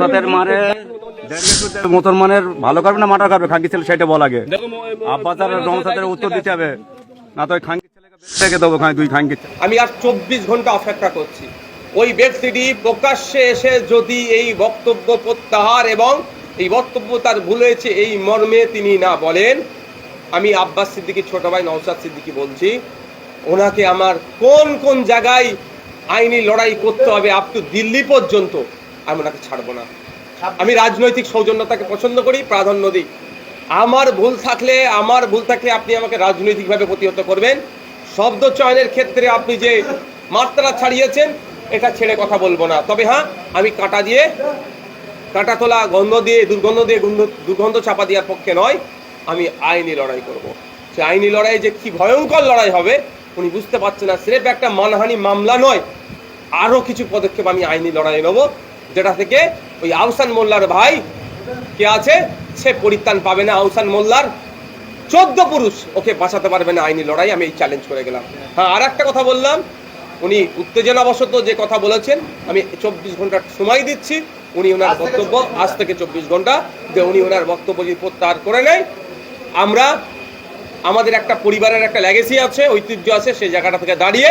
নওশাদের মারে মুসলমানের ভালো করবে না মাটা করবে খাঙ্কি ছেলে সেটা বলা আগে আব্বাস আর নওশাদের উত্তর দিতে হবে না তো খাঙ্কি ছেলেকে রেখে দেবো দুই খাঙ্কি। আমি আর 24 ঘন্টা অপেক্ষা করছি ওই ব্যক্তিটি প্রকাশ্যে এসে যদি এই বক্তব্য প্রত্যাহার এবং এই বক্তব্য তার ভুল হয়েছে এই মর্মে তিনি না বলেন, আমি আব্বাস সিদ্দিকীর ছোট ভাই নওশাদ সিদ্দিকী বলছি, ওনাকে আমার কোন কোন জায়গায় আইনি লড়াই করতে হবে আপ টু দিল্লি পর্যন্ত, আমি ওনাকে ছাড়বো না। আমি রাজনৈতিক সৌজন্যতাকে পছন্দ করি, প্রাধান্য দিই। আমার ভুল থাকলে আপনি আমাকে রাজনৈতিকভাবে প্রতিহত করবেন। শব্দ চয়নের ক্ষেত্রে আপনি যে মাত্রা ছাড়িয়েছেন এটা ছেড়ে কথা বলবো না। তবে হ্যাঁ, আমি কাঁটা তোলা দুর্গন্ধ চাপা দেওয়ার পক্ষে নয়, আমি আইনি লড়াই করব। সে আইনি লড়াই যে কি ভয়ঙ্কর লড়াই হবে উনি বুঝতে পারছেন না। স্রেফ একটা মানহানি মামলা নয়, আরও কিছু পদক্ষেপ আমি আইনি লড়াই নেব, যেটা থেকে ওই আহসান মোল্লার ভাই কে আছে সে পরিত্রাণ পাবে না। আহসান মোল্লার 14 পুরুষ ওকে বাঁচাতে পারবে না আইনি লড়াই। আমি এই চ্যালেঞ্জ করে গেলাম। হ্যাঁ, আর একটা কথা বললাম, উনি উত্তেজনাবশত যে কথা বলেছেন, আমি 24 ঘন্টার সময় দিচ্ছি। উনি ওনার বক্তব্য আজ থেকে 24 ঘন্টা যে উনি ওনার বক্তব্য যদি প্রত্যাহার করে নেয়, আমরা আমাদের একটা পরিবারের একটা লেগেসি আছে, ঐতিহ্য আছে, সেই জায়গাটা থেকে দাঁড়িয়ে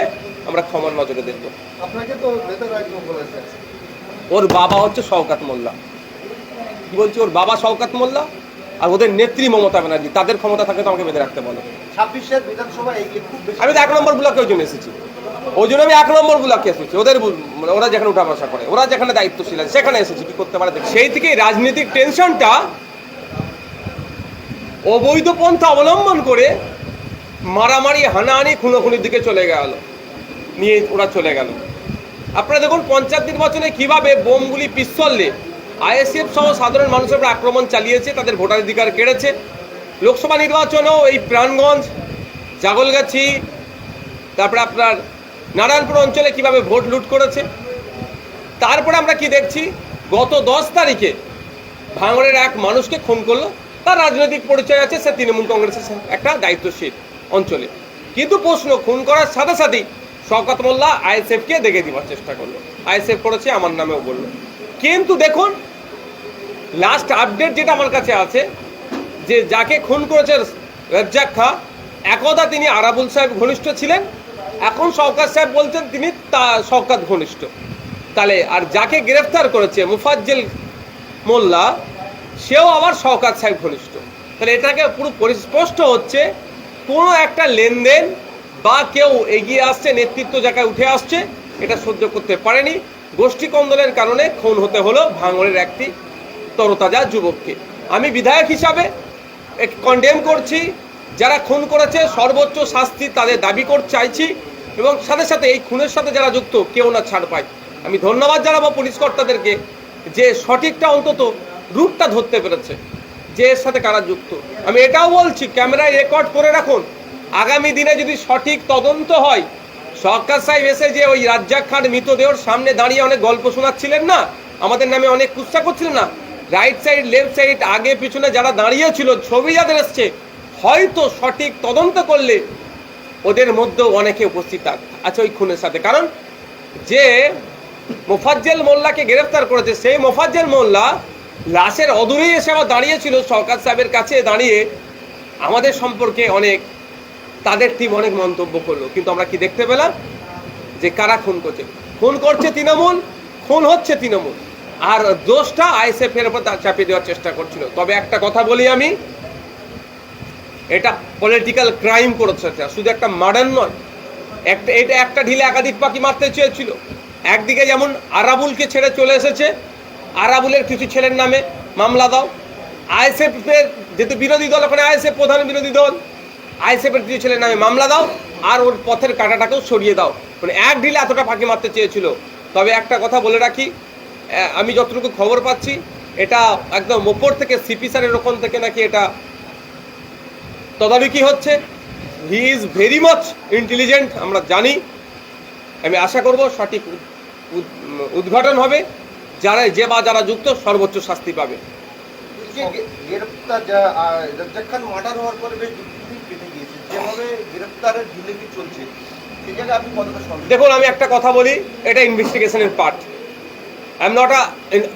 আমরা ক্ষমার নজরে দেখব। আপনাকে তো নেতারা একদম বলেছে ওর বাবা হচ্ছে শওকত মোল্লা। কি বলছি, ওর বাবা শওকত মোল্লা আর ওদের নেত্রী মমতা ব্যানার্জি। তাদের ক্ষমতা থাকে তো আমাকে বেঁধে রাখতে বলো। 26-এর বিধানসভা এগিয়ে খুব বেশি। আমি তো 1 নম্বর ব্লকে ওই জন্য এসেছি, আমি 1 নম্বর ব্লকে এসেছি। ওরা যেখানে উঠা বসা করে, ওরা যেখানে দায়িত্বশীল আছে সেখানে এসেছি। কি করতে পারে সেই থেকে রাজনৈতিক টেনশনটা অবৈধ পন্থা অবলম্বন করে মারামারি হানাহানি খুনোখুনির দিকে নিয়ে ওরা চলে গেল। আপনারা দেখুন পঞ্চায়েত নির্বাচনে কিভাবে বোমগুলি পিস্তলে আইএসএফ সহ সাধারণ মানুষের উপর আক্রমণ চালিয়েছে, তাদের ভোটাধিকার কেড়েছে। লোকসভা নির্বাচনেও এই প্রাণগঞ্জ, জাগলগাছি, তারপরে আপনার নারায়ণপুর অঞ্চলে কিভাবে ভোট লুট করেছে। তারপরে আমরা কি দেখছি, গত 10 তারিখে ভাঙড়ের এক মানুষকে খুন করলো। তার রাজনৈতিক পরিচয় আছে, সে তৃণমূল কংগ্রেসের একটা দায়িত্বশীল অঞ্চলে। কিন্তু প্রশ্ন, খুন করার সাথে সাথেই শওকত মোল্লা আইএসএফকে দেখে দেওয়ার চেষ্টা করলো। আইএসএফ করেছে, আমার নামেও বললো। কিন্তু দেখুন লাস্ট আপডেট যেটা আমার কাছে আছে, যে যাকে খুন করেছে রাজ্জাক খাঁ, একদা তিনি আরাবুল সাহেব ঘনিষ্ঠ ছিলেন, এখন শওকত সাহেব বলছেন তিনি শওকত ঘনিষ্ঠ। তাহলে আর যাকে গ্রেফতার করেছে মুফাজ্জল মোল্লা, সেও আবার শওকত সাহেব ঘনিষ্ঠ। তাহলে এটাকে পুরো পরিস্পষ্ট হচ্ছে কোনো একটা লেনদেন বা কেউ এগিয়ে আসছে, নেতৃত্ব জায়গায় উঠে আসছে, এটা সহ্য করতে পারেনি। গোষ্ঠী কন্দলের কারণে খুন হতে হলো ভাঙড়ের একটি তরতাজা যুবককে। আমি বিধায়ক হিসাবে কন্ডেম করছি, যারা খুন করেছে সর্বোচ্চ শাস্তি তাদের দাবি করতে চাইছি, এবং সাথে সাথে এই খুনের সাথে যারা যুক্ত কেউ না ছাড় পায়। আমি ধন্যবাদ জানাবো পুলিশ কর্তাদেরকে যে সঠিকটা অন্তত রূপটা ধরতে পেরেছে যে এর সাথে কারা যুক্ত। আমি এটাও বলছি, ক্যামেরায় রেকর্ড করে রাখুন, আগামী দিনে যদি সঠিক তদন্ত হয়। সরকার সাহেব এসে যে ওই রাজ্জাক খান মৃতদেহর সামনে দাঁড়িয়ে অনেক গল্প শোনাচ্ছিলেন না, আমাদের নামে অনেক কুৎসা করছিলেন না, রাইট সাইড লেফট সাইড আগে পিছনে যারা দাঁড়িয়েছিল ছবি যাদের এসছে, হয়তো সঠিক তদন্ত করলে ওদের মধ্যেও অনেকে উপস্থিত আছে ওই খুনের সাথে। কারণ যে মোফাজ্জল মোল্লাকে গ্রেফতার করেছে, সেই মোফাজ্জল মোল্লা লাশের অদূরেই এসে আবার দাঁড়িয়েছিল সরকার সাহেবের কাছে, দাঁড়িয়ে আমাদের সম্পর্কে তাদের টিম অনেক মন্তব্য করলো। কিন্তু আমরা কি দেখতে পেলাম, যে কারা খুন করছে তৃণমূল, খুন হচ্ছে তৃণমূল, আর দোষটা আইএসএফ এর উপর চাপিয়ে দেওয়ার চেষ্টা করছিল। তবে একটা কথা বলি আমি, এটা পলিটিক্যাল ক্রাইম করেছে, শুধু একটা মার্ডার নয়, এটা একটা ঢিলে একাধিক পাখি মারতে চেয়েছিল। একদিকে যেমন আরাবুলকে ছেড়ে চলে এসেছে, আরাবুলের কিছু ছেলের নামে মামলা দাও, আইএসএফ এর যেহেতু বিরোধী দল, ওখানে আইএসএফ প্রধান বিরোধী দল, আইএসএফ এর কিছু ছেলের নামে মামলা দাও, আর ওর পথের কাঁটাটাকেও সরিয়ে দাও। মানে এক ঢিলে এতটা পাখি মারতে চেয়েছিল। তবে একটা কথা বলে রাখি, আমি যতটুকু খবর পাচ্ছি, এটা একদম ওপর থেকে সিপি স্যারের ওখান থেকে নাকি এটা তদারকি হচ্ছে। He is very much intelligent, আমরা জানি। আমি আশা করব সঠিক উদ্ঘাটন হবে, যারা যুক্ত সর্বোচ্চ শাস্তি পাবে। রাজ্জাক খান মার্ডার হওয়ার পরে বেশ বেঁধে গিয়েছে, যেভাবে গ্রেফতারের ঢিলেমি চলছে, সেই জায়গায় আপনি কতটা সন্দেহ? দেখুন আমি একটা কথা বলি, এটা ইনভেস্টিগেশনের part. I am not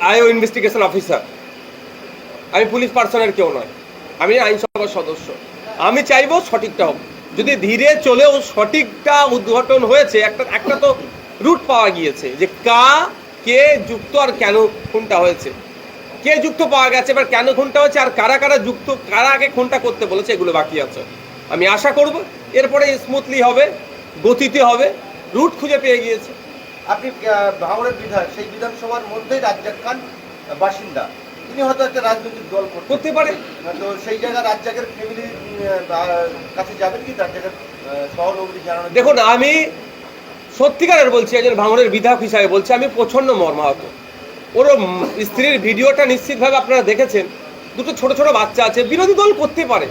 IO investigation officer, আমি পুলিশ পার্সনের কেউ নয়, আমি আইনসভার সদস্য। আমি চাইবো সঠিকটা হোক, যদি ধীরে চলেও সঠিকটা উদ্ঘাটন হয়েছে, একটা তো রুট পাওয়া গিয়েছে যে কে যুক্ত আর কেন খুনটা হয়েছে, কে যুক্ত পাওয়া গেছে, এবার কেন খুনটা হয়েছে আর কারা কারা যুক্ত, কারা আগে খুনটা করতে বলেছে, এগুলো বাকি আছে। আমি আশা করব এরপরে স্মুথলি হবে, গতিতে হবে, রুট খুঁজে পেয়ে গিয়েছে। আপনি ভাঙড়ের বিধায়ক, সেই বিধানসভার মধ্যেই রাজ্জাক খান বাসিন্দা, তিনি হয়তো একটা রাজনৈতিক দল করতে পারে। তো সেই জায়গায় রাজ্জাকের ফ্যামিলির কাছে যাবেন কি রাজ্জাকের সহযোগী জানানো? দেখুন, আমি সত্যিকারের বলছি, একজন ভাঙড়ের বিধায়ক হিসাবে বলছি, আমি প্রচণ্ড মর্মাহত। ওর স্ত্রীর ভিডিওটা নিশ্চিতভাবে আপনারা দেখেছেন, দুটো ছোট ছোট বাচ্চা আছে, বিরোধী দল করতে পারে,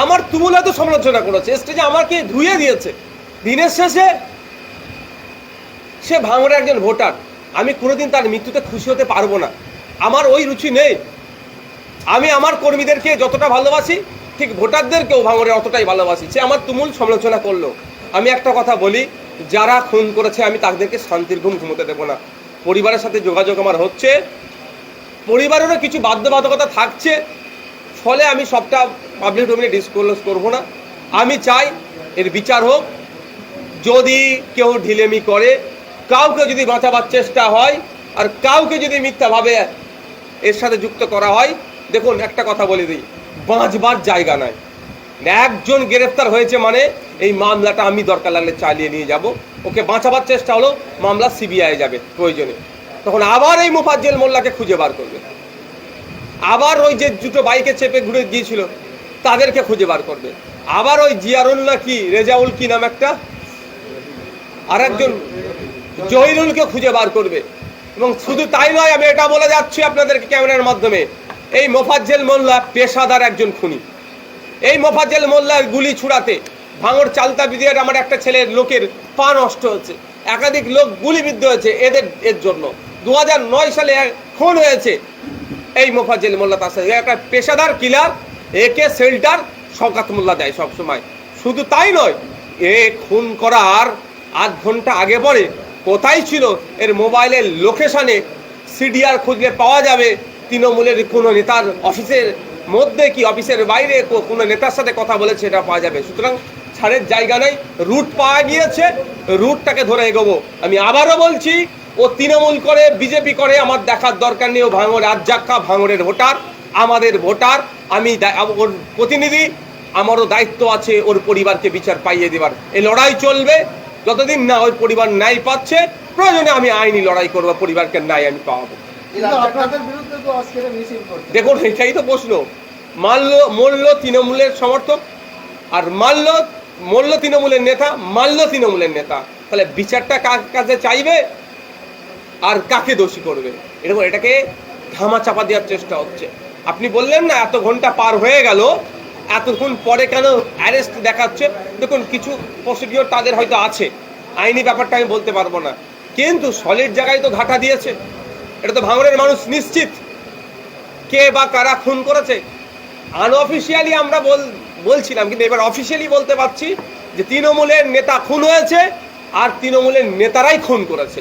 আমার তুমুল হয়তো সমালোচনা করেছে, স্টেজে আমাকে ধুয়ে দিয়েছে। দিনের শেষে সে ভাঙড়ের একজন ভোটার, আমি কোনোদিন তার মৃত্যুতে খুশি হতে পারবো না, আমার ওই রুচি নেই। আমি আমার কর্মীদেরকে যতটা ভালোবাসি, ঠিক ভোটারদেরকেও ভাঙড়ে অতটাই ভালোবাসি। সে আমার তুমুল সমালোচনা করলো। আমি একটা কথা বলি, যারা খুন করেছে আমি তাদেরকে শান্তির ঘুম ঘুমোতে দেবো না। পরিবারের সাথে যোগাযোগ আমার হচ্ছে, পরিবারেরও কিছু বাধ্যবাধকতা থাকছে, ফলে আমি সবটা পাবলিক ডোমেইনে ডিসক্লোজ করবো না। আমি চাই এর বিচার হোক। যদি কেউ ঢিলেমি করে, কাউকে যদি বাঁচাবার চেষ্টা হয়, আর কাউকে যদি মিথ্যাভাবে এর সাথে যুক্ত করা হয়, দেখুন একটা কথা বলে দিই, বাঁচবার জায়গা নাই। একজন গ্রেফতার হয়েছে মানে এই মামলাটা আমি দরকার লাগলে চালিয়ে নিয়ে যাব। ওকে বাঁচাবার চেষ্টা হলো, মামলা সিবিআই যাবে প্রয়োজনে, তখন আবার এই মোফাজ্জেল মোল্লাকে খুঁজে বার করবে, আবার ওই যে দুটো বাইকে চেপে ঘুরে গিয়েছিল তাদেরকে খুঁজে বার করবে, আবার ওই জিয়ারুল না কি রেজাউল কি নাম একটা আর একজন জহিরুলকে খুঁজে বার করবে। এবং শুধু তাই নয়, আমি এটা বলে যাচ্ছি আপনাদেরকে ক্যামেরার মাধ্যমে, এই মোফাজ্জেল মোল্লা পেশাদার একজন খুনি। এই মোফাজ্জেল মোল্লার গুলি ছুড়াতে ভাঙড় চালতা বিদিয়ার আমার একটা ছেলের লোকের পা নষ্ট হচ্ছে, একাধিক লোক গুলিবিদ্ধ হয়েছে এর জন্য। 2009 সালে খুন হয়েছে এই মোফাজ্জেল মোল্লা, তার সাথে একটা পেশাদার কিলার, একে শেল্টার শওকত মোল্লা দেয় সবসময়। শুধু তাই নয়, এ খুন করার আধ ঘন্টা আগে পরে কোথায় ছিল এর মোবাইলের লোকেশনে সিডিআর খুঁজলে পাওয়া যাবে, তৃণমূলের কোনো নেতার অফিসের মধ্যে কি অফিসের বাইরে কোনো নেতার সাথে কথা বলেছে, এটা পাওয়া যাবে। সুতরাং ছাড়ের জায়গা নেই, রুট পাওয়া গিয়েছে, রুটটাকে ধরে এগোবো। আমি আবারও বলছি, ও তৃণমূল করে বিজেপি করে আমার দেখার দরকার নেই। ও ভাঙড় রাজ্জাক খান ভাঙড়ের ভোটার, আমাদের ভোটার, আমি ওর প্রতিনিধি, আমারও দায়িত্ব আছে ওর পরিবারকে বিচার পাইয়ে দেবার। এই লড়াই চলবে যতদিন না ওই পরিবার ন্যায় পাচ্ছে, প্রয়োজনে আমি আইনি লড়াই করবো, পরিবারকে ন্যায় আমি পাওয়াবো। দেখুন, এটাই তো প্রশ্ন। মূল্য তৃণমূলের সমর্থক, আর মূল্য তৃণমূলের নেতা, মাল্য তৃণমূলের নেতা, তাহলে বিচারটা কার কাছে চাইবে আর কাকে দোষী করবে, এটাকে ধামা চাপা দেওয়ার চেষ্টা হচ্ছে। আপনি বললেন না এত ঘন্টা পার হয়ে গেল, এতক্ষণ পরে কেন অ্যারেস্ট দেখাচ্ছে? দেখুন, কিছু প্রসিডিওর তাদের হয়তো আছে, আইনি ব্যাপারটা আমি বলতে পারবো না, কিন্তু সলিড জায়গায় তো ঘাটা দিয়েছে। এটা তো ভাঙড়ের মানুষ নিশ্চিত কে বা কারা খুন করেছে। আনঅফিসিয়ালি আমরা বলছিলাম, কিন্তু এবার অফিসিয়ালি বলতে পারছি যে তৃণমূলের নেতা খুন হয়েছে, আর তৃণমূলের নেতারাই খুন করেছে।